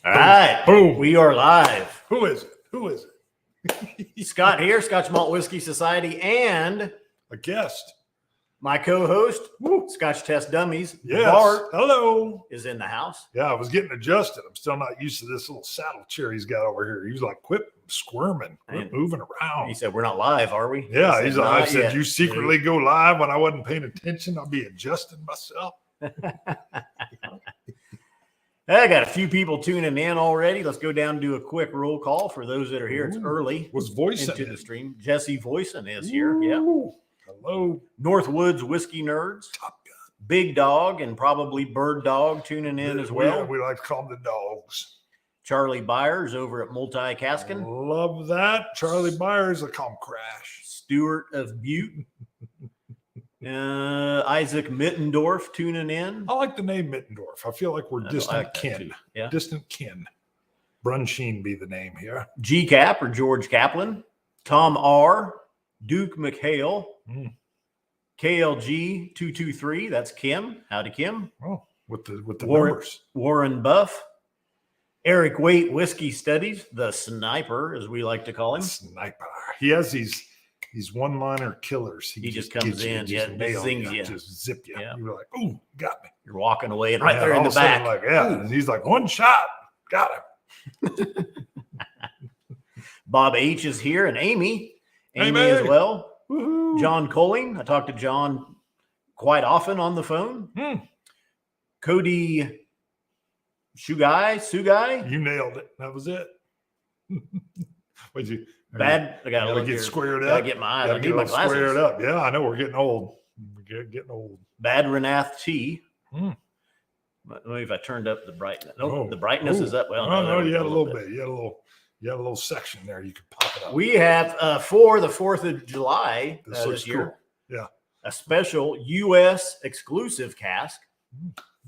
All right. Boom. We are live. Who is it? Who is it? Scott here, Scotch Malt Whiskey Society, and A guest. my co-host, Woo. Scotch Test Dummies, Yes. Bart, Hello. is in the house. Yeah, I was getting adjusted. I'm still not used to this little saddle chair he's got over here. He was like, quit squirming, quit moving around. He said, "We're not live, are we?" Yeah, I I said, you secretly go live when I wasn't paying attention. I'll be adjusting myself. I got a few people tuning in already. Let's go down and do a quick roll call for those that are here. It's early. Was voicing into the stream. Jesse Voicin is here. Yeah. Hello. Northwoods Whiskey Nerds. Top Gun. Big Dog and probably Bird Dog tuning in as well. We like to call them the dogs. Charlie Byers over at Multi Caskin. Love that. Charlie Byers, I call him Crash. Stewart of Butte. Isaac Mittendorf tuning in. I like the name Mittendorf. I feel like we're distant like that kin. too. Yeah. Distant kin. Brunscheen be the name here. G Cap or George Kaplan. Tom R. Duke McHale. KLG 223. That's Kim. Howdy, Kim. Oh, with the Numbers. numbers. Warren Buff. Eric Waite Whiskey Studies, the sniper, as we like to call him. Sniper. He has these one-liner killers. He just comes in, zings you. Just zip you. Yeah. You're like, ooh, got me. You're walking away and right there in all the of a sudden, back. like, yeah. And he's like, one shot. Got him. Bob H is here and Amy Amy. as well. Woo-hoo. John Colling. I talk to John quite often on the phone. Cody Sugai. You nailed it. That was it. What'd you? Bad. I gotta get squared up. Gotta get my eyes. I need my glasses. Squared up. Yeah, I know we're getting old. We're getting old. Bad Renath T. Maybe if I turned up the brightness. Nope, the brightness is up. Well, no, you had a little bit. You had a little section there. You could pop it up. We have for the 4th of July this year. Cool. Yeah. A special U.S. exclusive cask.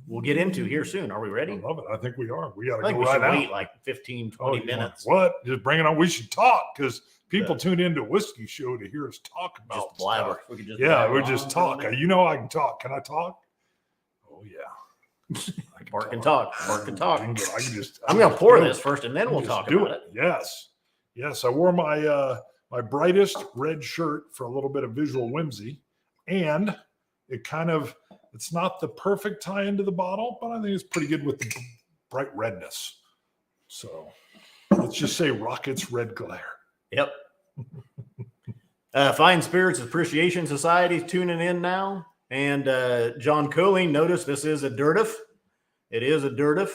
We'll get into here soon. Are we ready? I love it. I think we are. We got to go we right now. Wait like 15, 20 minutes. What? Just bring it on. We should talk because people tune into a whiskey show to hear us talk about just blabber. Stuff. We could just we just talk. You know I can talk. Can I talk? Oh yeah. Bart can talk. Bart can talk. I'm going to pour this first, and then we'll talk about it. Yes. I wore my my brightest red shirt for a little bit of visual whimsy, and it's not the perfect tie into the bottle, but I think it's pretty good with the bright redness. So let's just say Rocket's Red Glare. Yep. Fine Spirits Appreciation Society is tuning in now. And John Coley, notice this is a Dirtif. It is a Dirtif,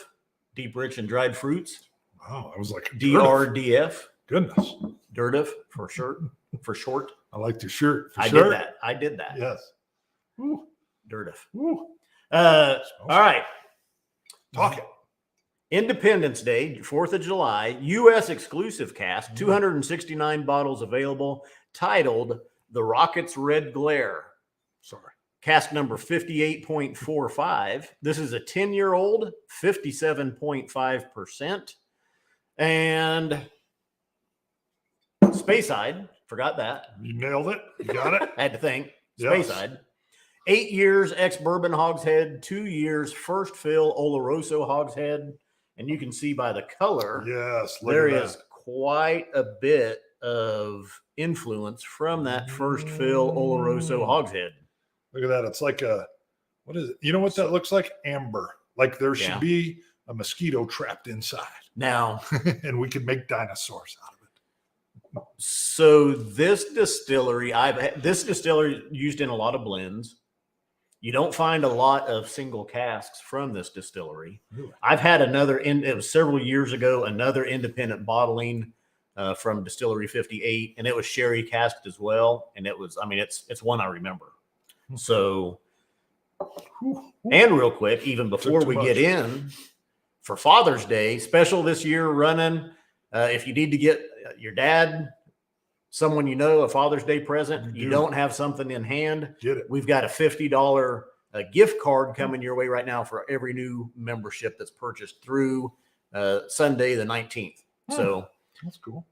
deep, rich, and dried fruits. Wow, I was like DRDF. Goodness. Dirtif for short. I like the shirt. I did that. Yes. Ooh. Dirtif. Ooh. All right. Talk it. Independence Day, 4th of July, U.S. exclusive cask, 269 bottles available, titled The Rocket's Red Glare. Sorry. Cask number 58.45. This is a 10-year-old, 57.5%. And Speyside, forgot that. You nailed it. You got it. Had to think. Speyside. 8 years ex-bourbon hogshead, 2 years first fill Oloroso hogshead. And you can see by the color, there is quite a bit of influence from that first fill Oloroso hogshead. Look at that. It's like what is it? You know what that looks like? Amber. Like there should be a mosquito trapped inside. Now. And we could make dinosaurs out of it. So this distillery used in a lot of blends. You don't find a lot of single casks from this distillery. Really? I've had it was several years ago, another independent bottling from Distillery 58, and it was sherry casked as well. And it's one I remember. So, and real quick, even before we get in, for Father's Day, special this year running, if you need to get your dad, someone you know, a Father's Day present, you don't have something in hand, get it. We've got a $50 gift card coming your way right now for every new membership that's purchased through Sunday the 19th. So that's cool.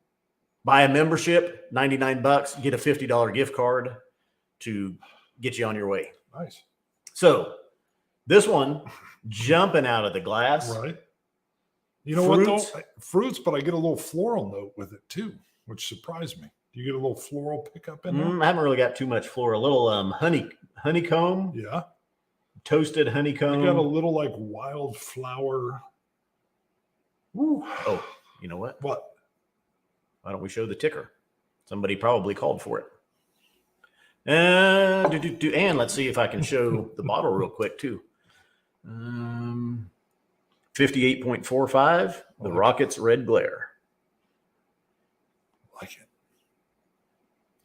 Buy a membership, $99, get a $50 gift card to get you on your way. Nice. So this one jumping out of the glass. Right. You know what Fruits? though? Fruits, but I get a little floral note with it too, which surprised me. Do you get a little floral pickup in there? I haven't really got too much floral. A little honeycomb, Yeah. toasted I honeycomb. got a little like wildflower. Ooh. Oh, you know what? What? Why don't we show the ticker? Somebody probably called for it. And let's see if I can show the bottle real quick too. 58.45, the Rockets Red Glare. Like it.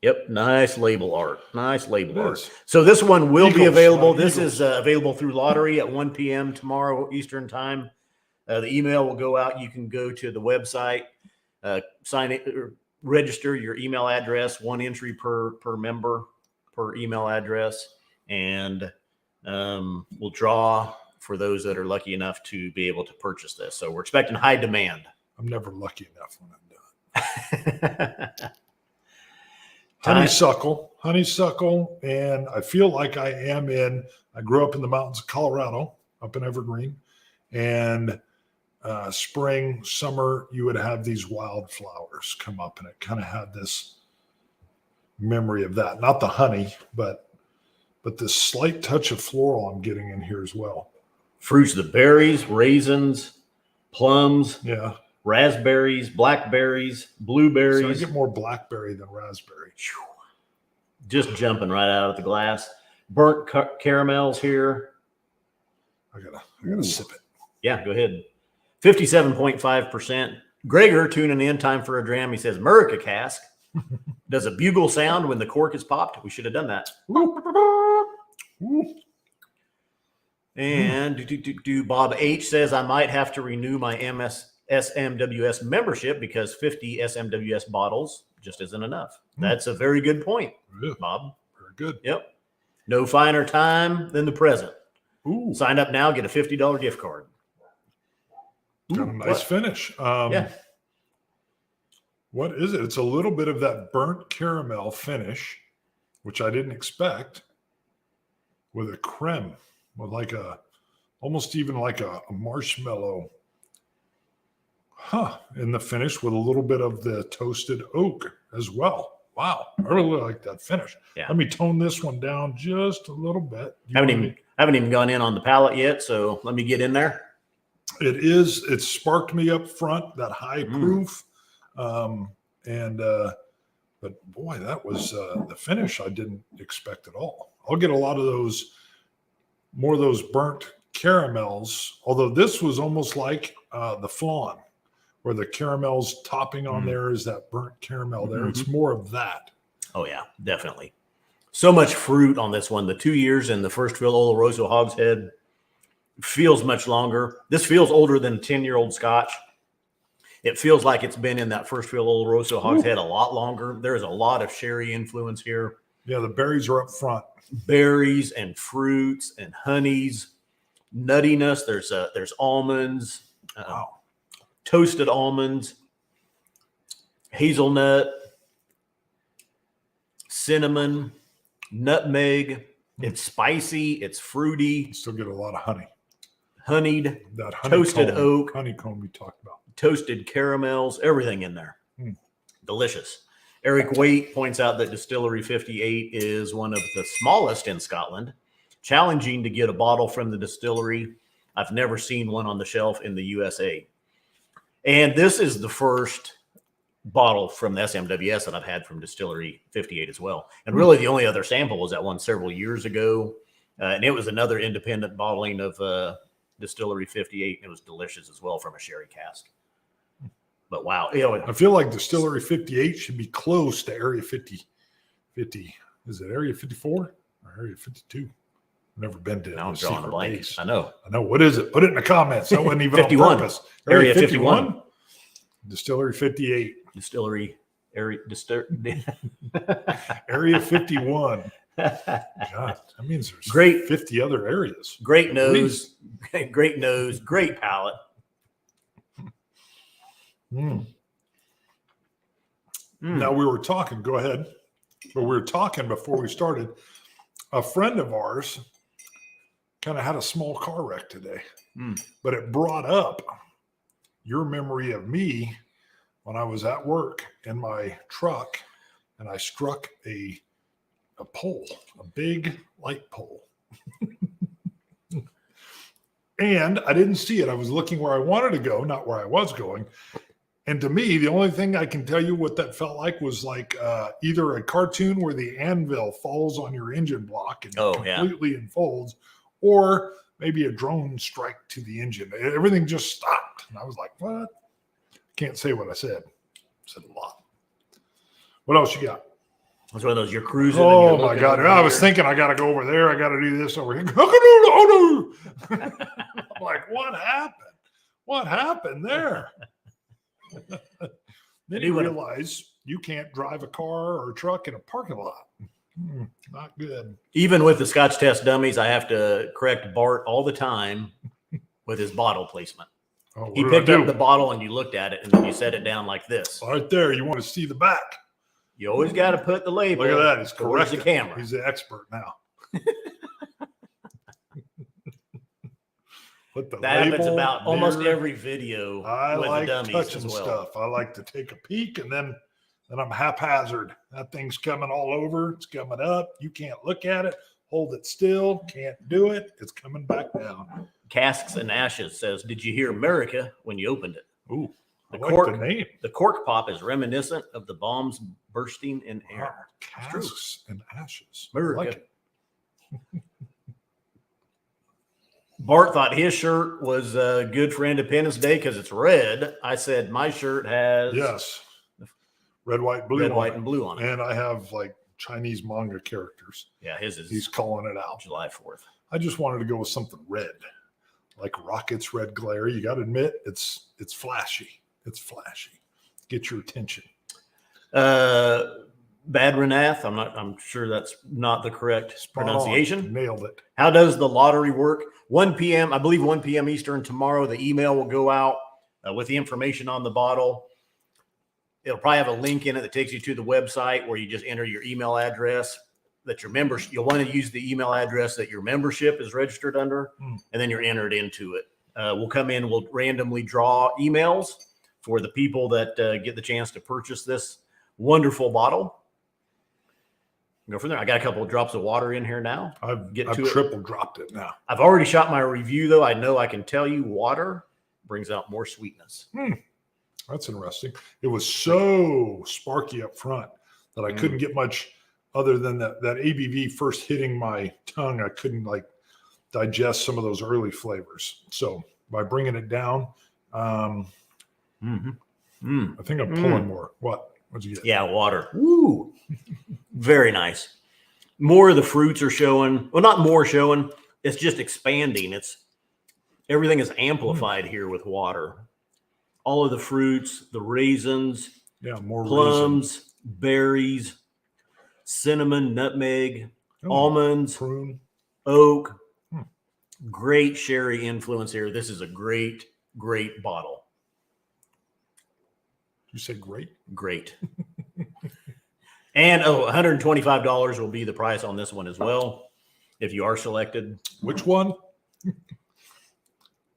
Yep, nice label art. Nice label It art. is. So this one will be Eagles, available. like This Eagles. is available through lottery at 1 p.m. tomorrow Eastern time. The email will go out. You can go to the website, sign it, or register your email address, one entry per member per email address, and we'll draw for those that are lucky enough to be able to purchase this. So we're expecting high demand. I'm never lucky enough when I'm done. Time- honeysuckle, and I feel like I grew up in the mountains of Colorado, up in Evergreen, and spring, summer, you would have these wildflowers come up, and it kind of had this memory of that. Not the honey, but this slight touch of floral I'm getting in here as well. Fruits, the berries, raisins, plums, Yeah. raspberries, blackberries, So I blueberries. get more blackberry than raspberry. Just jumping right out of the glass. Burnt caramels here. I gotta sip it. Yeah, go ahead. 57.5%. Gregor tuning in, time for a dram. He says, America Cask. Does a bugle sound when the cork is popped? We should have done that. Ooh. And Bob H says, I might have to renew my SMWS membership because 50 SMWS bottles just isn't enough. That's a very good point, Yeah, Bob. very good. Yep. No finer time than the present. Ooh, Sign up now, get a $50 gift card. got a nice finish. Yeah. What is it? It's a little bit of that burnt caramel finish, which I didn't expect, with a creme, with like almost even like a marshmallow, in the finish with a little bit of the toasted oak as well. Wow, I really like that finish. Yeah. Let me tone this one down just a little bit. Haven't even gone in on the palate yet, so let me get in there. It sparked me up front, that high proof. But boy, that was the finish I didn't expect at all. I'll get a lot of more of those burnt caramels, although this was almost like the flan, where the caramel's topping on there is that burnt caramel there. It's more of that. Oh, yeah, definitely. So much fruit on this one. The 2 years in the first fill Oloroso Hogshead feels much longer. This feels older than 10-year-old Scotch. It feels like it's been in that first fill Oloroso Hogshead a lot longer. There's a lot of sherry influence here. Yeah, the berries are up front. Berries and fruits and honeys, nuttiness. There's almonds, Wow. toasted almonds, hazelnut, cinnamon, nutmeg. It's spicy. It's fruity. You still get a lot of honey. Honeyed, That toasted oak, honeycomb we talked about. toasted caramels, everything in there. Delicious. Eric Waite points out that Distillery 58 is one of the smallest in Scotland. Challenging to get a bottle from the distillery. I've never seen one on the shelf in the USA. And this is the first bottle from the SMWS that I've had from Distillery 58 as well. And really the only other sample was that one several years ago. And it was another independent bottling of Distillery 58. It was delicious as well from a sherry cask. But wow. I feel like Distillery 58 should be close to Area 50. Is it Area 54 or Area 52? I've never been to. Now I'm drawing a blank. Base. I know. What is it? Put it in the comments. That wasn't even 51. on purpose. Area 51. Distillery 58. Distillery area Area 51. God, that means there's Great. 50 other areas. Great nose, great palate. Now we were talking, go ahead. But we were talking before we started. A friend of ours kind of had a small car wreck today, but it brought up, your memory of me when I was at work in my truck and I struck a pole, a big light pole. And I didn't see it. I was looking where I wanted to go, not where I was going. And to me, the only thing I can tell you what that felt like was like either a cartoon where the anvil falls on your engine block and completely unfolds, or maybe a drone strike to the engine. Everything just stopped. And I was like, what? Can't say what I said. I said a lot. What else you got? It's one of those, you're cruising. Oh my God. I was thinking I got to go over there. I got to do this over here. Oh, no. I'm like, what happened? What happened there? Then you realize you can't drive a car or a truck in a parking lot. Not good. Even with the Scotch test dummies, I have to correct Bart all the time with his bottle placement. Oh, he picked up the bottle and you looked at it and then you set it down like this. Right there. You want to see the back. You always got to put the label. Look at that. He's correct. The camera. He's the expert now. That happens about almost every video. I with like the dummies touching as well. stuff. I like to take a peek and then I'm haphazard. That thing's coming all over. It's coming up. You can't look at it. Hold it still. Can't do it. It's coming back down. Casks and Ashes says, did you hear America when you opened it? Ooh, the I cork, like the name. The cork pop is reminiscent of the bombs bursting in air. Wow. Casks and Ashes. America. I like it. Bart thought his shirt was good for Independence Day because it's red. I said my shirt has red, white, blue, red, white, and blue on it. And I have like Chinese manga characters. Yeah, his is. He's calling it out. July 4th. I just wanted to go with something red, like Rocket's red glare. You got to admit, it's flashy. It's flashy. Get your attention. Bad Renath. I'm sure that's not the correct pronunciation. Nailed it. How does the lottery work? 1 p.m. I believe 1 p.m. Eastern tomorrow. The email will go out with the information on the bottle. It'll probably have a link in it that takes you to the website where you just enter your email address that your members. You'll want to use the email address that your membership is registered under, and then you're entered into it. We'll come in. We'll randomly draw emails for the people that get the chance to purchase this wonderful bottle. Go from there. I got a couple of drops of water in here now. I've triple dropped it now. I've already shot my review, though. I know I can tell you water brings out more sweetness. That's interesting. It was so sparky up front that I couldn't get much other than that ABV first hitting my tongue. I couldn't like digest some of those early flavors. So by bringing it down, I think I'm pulling more. What'd you get? Yeah, water. Woo. Very nice. More of the fruits are showing. Well, not more showing. It's just expanding. Everything is amplified here with water. All of the fruits, the raisins, more plums, berries, cinnamon, nutmeg, almonds, prune, oak. Great sherry influence here. This is a great, great bottle. You say great? Great. And $125 will be the price on this one as well, if you are selected. Which one?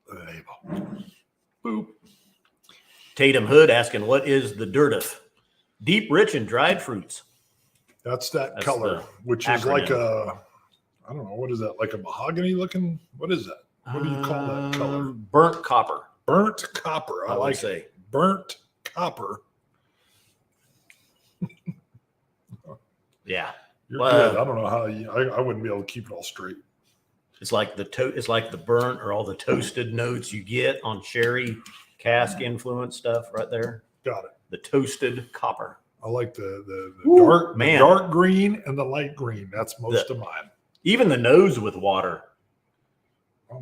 Label. Boop. Tatum Hood asking, what is the Dirtif? Deep, rich, and dried fruits. That's color, which is like I don't know, what is that? Like a mahogany looking? What is that? What do you call that color? Burnt copper. Burnt copper. I like say burnt copper. Yeah, you're good. I don't know how I wouldn't be able to keep it all straight. It's like it's like the burnt or all the toasted notes you get on sherry cask influence stuff right there. Got it. The toasted copper. I like the dark green and the light green. That's most of mine. Even the nose with water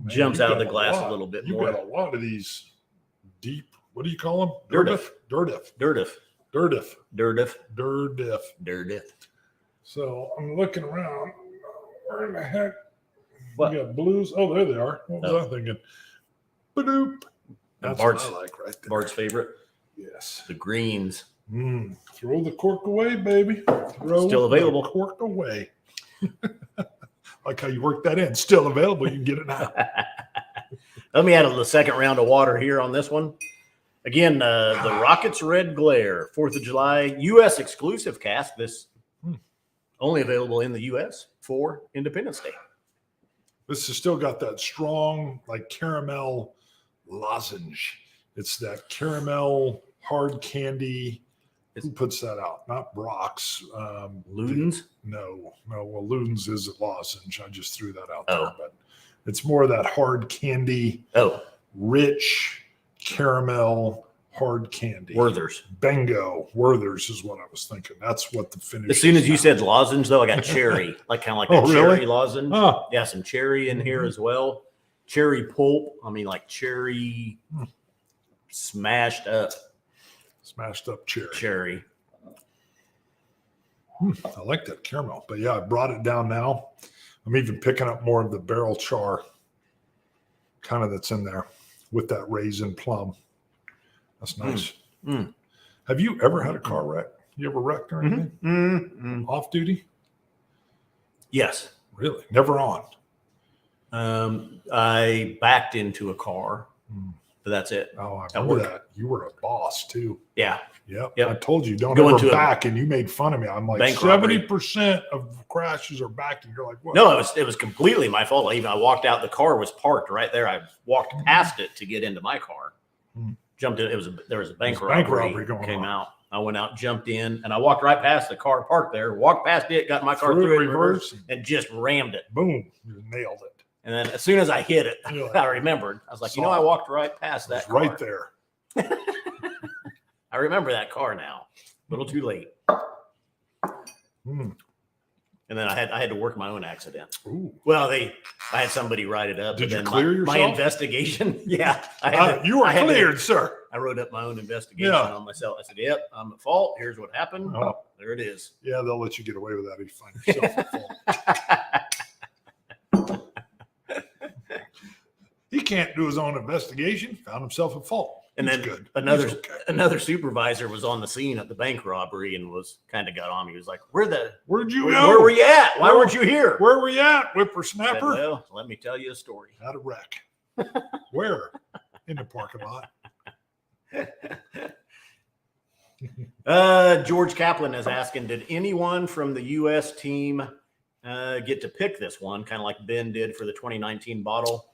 jumps out of the glass a little bit more. You got a lot of these deep. What do you call them? Dirtif. So I'm looking around. Where in the heck? What? We got blues. Oh, there they are. What was I thinking? Badoop. That's what I like right there. Bart's favorite. Yes. The greens. Throw the cork away, baby. Still available. The cork away. Like how you work that in. Still available. You can get it now. Let me add the second round of water here on this one. Again, the Rockets Red Glare, 4th of July, U.S. exclusive cask. This only available in the U.S. for Independence Day. This has still got that strong, like caramel lozenge. It's that caramel hard candy. Who puts that out? Not Brock's. Ludens? No. Well, Ludens is a lozenge. I just threw that out there. Oh. But it's more of that hard candy. Oh. Rich caramel hard candy. Werther's. Bingo. Werther's is what I was thinking. That's what the finish As soon as you now. said lozenge, though, I got cherry, like kind of like Oh, that cherry really? lozenge. Huh. Yeah, some cherry in here as well. Cherry pulp. I mean, like cherry smashed up. Smashed up cherry. Cherry. I like that caramel. But yeah, I brought it down now. I'm even picking up more of the barrel char kind of that's in there with that raisin plum. That's nice. Have you ever had a car wreck? You ever wrecked or anything? Off duty? Yes. Really? Never on. I backed into a car, but that's it. Oh, I remember that. You were a boss too. Yeah. Yep. Yep. I told you don't Going ever to a back, and you made fun of me. I'm like bank robbery. 70% of crashes are backing. You're like, what? No, it was completely my fault. I walked out. The car was parked right there. I walked past it to get into my car. Jumped in. There was a bank robbery going came on. out. I went out, jumped in, and I walked right past the car parked there. Walked past it, got my car Threw it through it in reverse. reverse, and just rammed it. Boom! You nailed it. And then as soon as I hit it, You're like, I remembered. I was like, I walked right past that It's car. right there. I remember that car now. A little too late. And then I had to work my own accident. Ooh. Well, I had somebody write it up. Did but you then clear yourself? My investigation? Yeah. You were cleared, sir. I wrote up my own investigation on myself. I said, yep, I'm at fault. Here's what happened. Oh. There it is. Yeah, they'll let you get away with that if you find yourself at fault. He can't do his own investigation. Found himself at fault. And He's then good. another supervisor was on the scene at the bank robbery and was kind of got on me. He was like, Where'd you go? Where were you at? Why weren't you here? Where were you at, I said, whippersnapper? well, let me tell you a story. Had a wreck. Where? In the parking lot. George Kaplan is asking, did anyone from the U.S. team get to pick this one, kind of like Ben did for the 2019 bottle?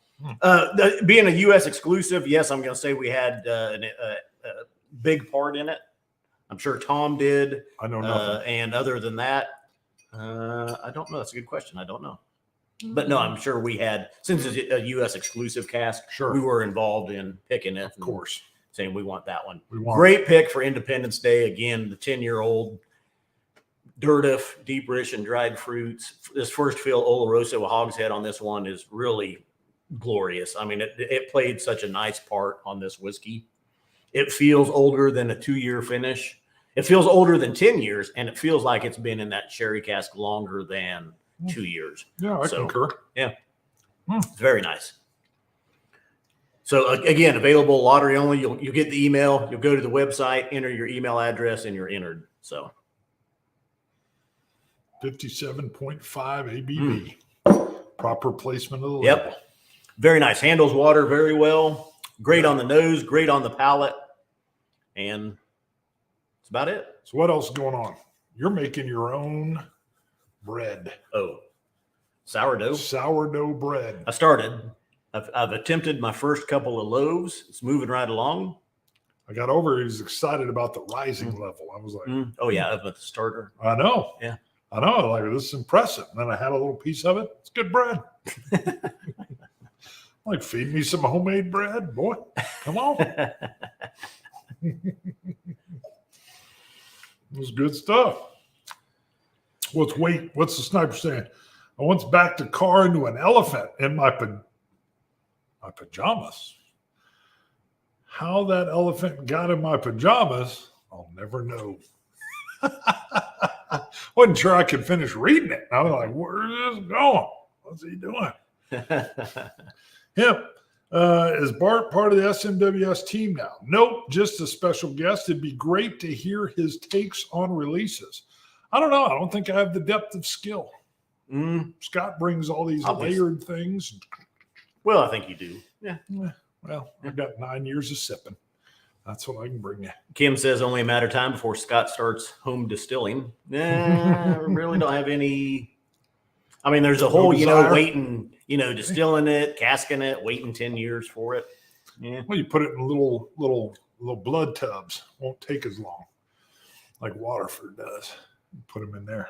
Being a U.S. exclusive, yes, I'm going to say we had a big part in it. I'm sure Tom did. I know nothing. And other than that, I don't know. That's a good question. I don't know. But no, I'm sure we had, since it's a U.S. exclusive cask, Sure. we were involved in picking it. Of course. Saying we want that one. Great pick for Independence Day. Again, the 10-year-old Dirtiff, deep rich and dried fruits. This first fill Oloroso Hogshead on this one is really glorious. I mean, it played such a nice part on this whiskey. It feels older than a 2-year finish. It feels older than 10 years, and it feels like it's been in that sherry cask longer than 2 years. Yeah, I concur. Yeah. It's very nice. So again, available lottery only. You'll get the email. You'll go to the website, enter your email address, and you're entered. So 57.5 ABV. Proper placement of the label. Yep. Very nice. Handles water very well. Great on the nose, great on the palate. And that's about it. So what else is going on? You're making your own bread. Oh, sourdough. Sourdough bread. I started. I've attempted my first couple of loaves. It's moving right along. I got over. He was excited about the rising level. I was like, oh yeah, of the starter. I know. Yeah. I know. Like, this is impressive. And then I had a little piece of it. It's good bread. Like, feed me some homemade bread, boy. Come on. It was good stuff. What's the sniper saying? I once backed a car into an elephant in my pajamas. How that elephant got in my pajamas, I'll never know. Wasn't sure I could finish reading it. I was like, where is this going? What's he doing? Him. Is Bart part of the SMWS team now? Nope, just a special guest. It'd be great to hear his takes on releases. I don't know. I don't think I have the depth of skill. Scott brings all these layered things. Well, I think you do. Yeah. Well, I've got 9 years of sipping. That's what I can bring you. Kim says only a matter of time before Scott starts home distilling. Nah, really don't have any. I mean, there's a whole, waiting, distilling it, casking it, waiting 10 years for it. Yeah. Well, you put it in little blood tubs. Won't take as long, like Waterford does. Put them in there.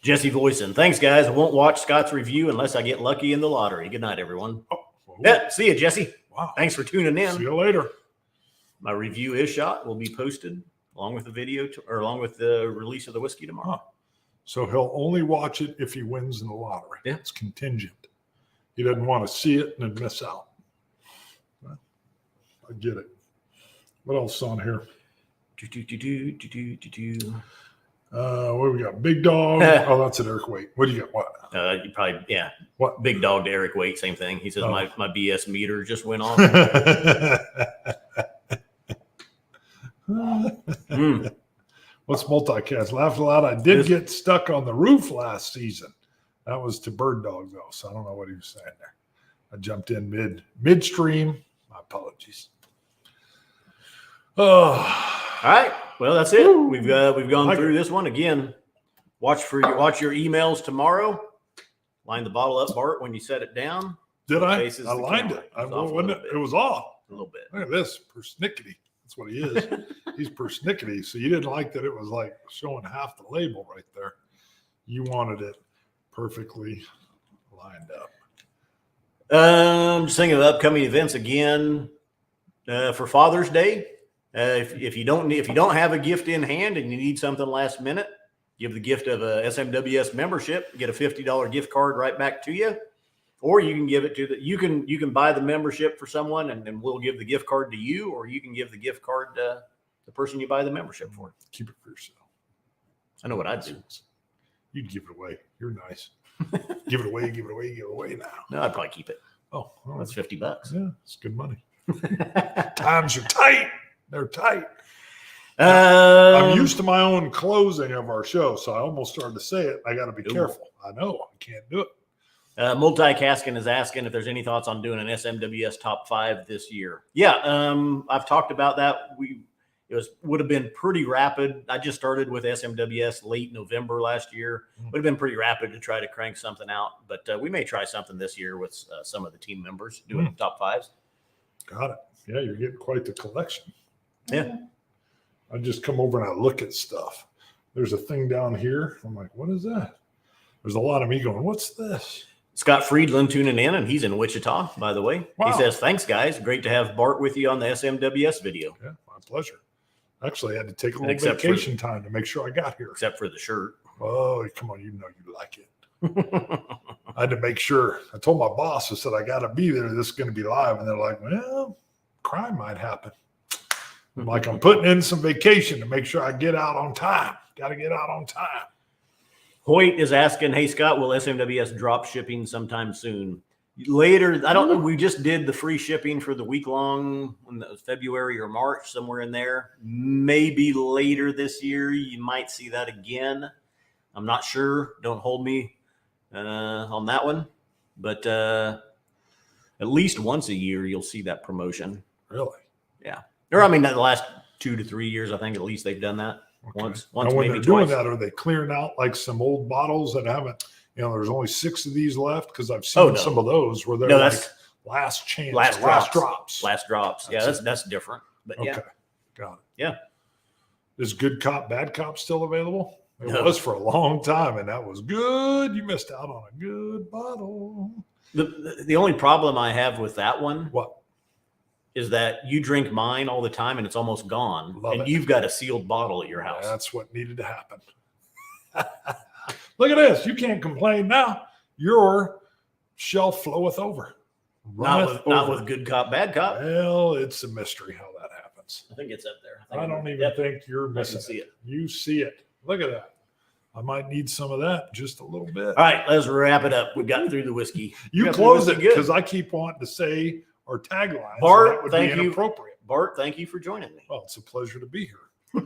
Jesse Voisin, thanks, guys. I won't watch Scott's review unless I get lucky in the lottery. Good night, everyone. Oh, yeah, see you, Jesse. Wow. Thanks for tuning in. See you later. My review is shot. Will be posted along with the video along with the release of the whiskey tomorrow. Huh. So he'll only watch it if he wins in the lottery. Yeah. It's contingent. He doesn't want to see it and then miss out. I get it. What else on here? What do we got? Big Dog. Oh, that's an Eric Waite. What do you got? What? You probably, yeah. What? Big Dog to Eric Waite, same thing. He says my BS meter just went off. What's multicast? Laughed aloud. I did get stuck on the roof last season. That was to Bird Dog though, so I don't know what he was saying there. I jumped in midstream. My apologies. Oh, all right. Well, that's it. We've gone through this one again. Watch your emails tomorrow. Line the bottle up, Bart, when you set it down. Did I? I lined it. It was off. A little bit. Look at this, persnickety. That's what he is. He's persnickety. So you didn't like that it was like showing half the label right there. You wanted it perfectly lined up. Just thinking of upcoming events again for Father's Day. If you don't have a gift in hand and you need something last minute, give the gift of a SMWS membership, get a $50 gift card right back to you, or you can give it to you can buy the membership for someone and then we'll give the gift card to you, or you can give the gift card to the person you buy the membership for. Keep it for yourself. I know what I'd do. You'd give it away. You're nice. Give it away now. No, I'd probably keep it. Oh, that's $50. Yeah, it's good money. Times are tight. They're tight. I'm used to my own closing of our show, so I almost started to say it. I got to be careful. I know I can't do it. Multicasking is asking if there's any thoughts on doing an SMWS top 5 this year. Yeah, I've talked about that. Would have been pretty rapid. I just started with SMWS late November last year. Would have been pretty rapid to try to crank something out, but we may try something this year with some of the team members doing top 5s. Got it. Yeah, you're getting quite the collection. Yeah. I just come over and I look at stuff. There's a thing down here. I'm like, what is that? There's a lot of me going, what's this? Scott Friedland tuning in, and he's in Wichita, by the way. Wow. He says, thanks, guys. Great to have Bart with you on the SMWS video. Yeah, my pleasure. Actually, I had to take a little vacation time to make sure I got here. Except for the shirt. Oh, come on. You know you like it. I had to make sure. I told my boss, I said, I got to be there. This is going to be live. And they're like, well, crime might happen. I'm like, I'm putting in some vacation to make sure I get out on time. Got to get out on time. Hoyt is asking, hey, Scott, will SMWS drop shipping sometime soon? Later, I don't know. We just did the free shipping for the week long, when that was February or March, somewhere in there. Maybe later this year, you might see that again. I'm not sure. Don't hold me on that one. But at least once a year, you'll see that promotion. Really? Yeah. Or, I mean, the last 2 to 3 years, I think at least they've done that. Okay. Once, now, when maybe they're twice. doing that, are they clearing out like some old bottles that haven't, there's only 6 of these left? Because I've seen some of those where they're like last chance, last drops. Last drops. Yeah, that's different. But okay. Yeah. Got it. Yeah. Is Good Cop, Bad Cop still available? It was for a long time, and that was good. You missed out on a good bottle. The only problem I have with that one is that you drink mine all the time and it's almost gone. You've got a sealed bottle at your house. That's what needed to happen. Look at this. You can't complain now. Your shelf floweth over. Not with Good Cop, Bad Cop. Well, it's a mystery how that happens. I think it's up there. I don't even think you're missing it. You see it. Look at that. I might need some of that just a little bit. All right, let's wrap it up. We've gotten through the whiskey. You close it because I keep wanting to say our tagline. Bart, so thank you. Inappropriate. Bart, thank you for joining me. Well, it's a pleasure to be here.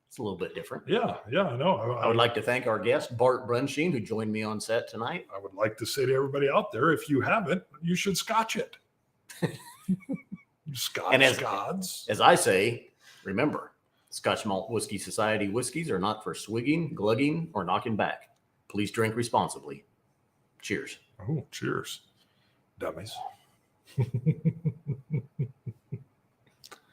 It's a little bit different. Yeah, I know. I would like to thank our guest, Bart Brunscheen, who joined me on set tonight. I would like to say to everybody out there, if you haven't, you should scotch it. You Scotch And Scots. as I say, remember, Scotch Malt Whiskey Society whiskeys are not for swigging, glugging, or knocking back. Please drink responsibly. Cheers. Oh, cheers, dummies.